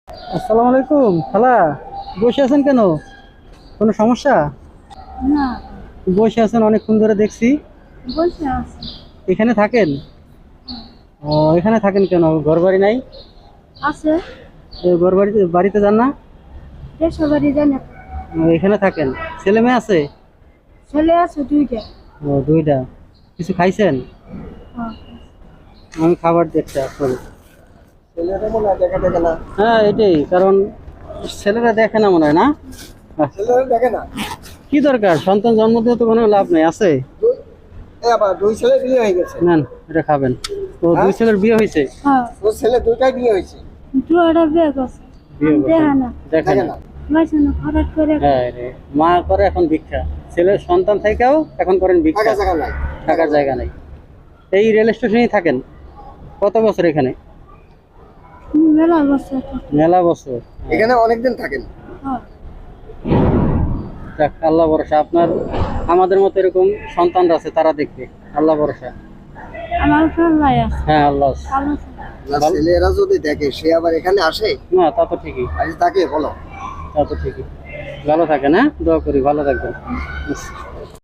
আসসালামু আলাইকুম খালা। বসে আছেন কেন? কোনো সমস্যা? না, বসে আছেন অনেকক্ষণ ধরে দেখছি। বসে আছে। এখানে থাকেন? ও, এখানে থাকেন কেন? ঘর বাড়ি নাই? আছে, ঘর বাড়িতে বাড়িতে যান না? দেড়শো বাড়ি জানে। এখানে থাকেন। ছেলে মেয়ে আছে? ছেলে আছে দুইটা। ও, দুইটা। কিছু খাইছেন? হ্যাঁ। আমি খাবার দেখতে আসলে। ছেলেটা মনে হয় দেখা দেখে না। হ্যাঁ, এটাই কারণ। ছেলেরা দেখে না মনে হয় না? আহ, ছেলেরা দেখে না। কি দরকার, সন্তান জন্ম দিয়ে তো কোনো লাভ নেই আছে। আবার দুই ছেলে বিয়ে হয়ে গেছে। নেন, এটা খাবেন। তো দুই ছেলের বিয়ে হয়েছে? হ্যাঁ, ওর ছেলে দুইটাই বিয়ে হয়েছে। দুয়ারা বিয়ে করছে। বিয়ে করছেন? দেখা না, দেখে দেখে না। না। মাঝখানে খরচ করে। হ্যাঁ রে, মা করে এখন ভিক্ষা। ছেলের সন্তান থেকেও এখন করেন ভিক্ষা। থাকা জায়গা নাই। থাকার জায়গা নাই। এই রেল স্টেশনেই থাকেন? কত বছর এখানে? মেলা বসে। মেলা বছর। এখানে অনেকদিন থাকেন। হ্যাঁ, যাক, আল্লাহ ভরসা আপনার। আমাদের মতো এরকম সন্তানরা আছে, তারা দেখবে। আল্লাহ ভরসা। আমার ফেলাই আছে। হ্যাঁ, আল্লাহ। ভালো আছে। না, ছেলেরা যদি দেখে সে আবার এখানে আসে, না, তা তো ঠিকই। আজ তাকে বলো। তা তো ঠিকই। ভালো থাকেন, হ্যাঁ, দোয়া করি ভালো থাকবেন।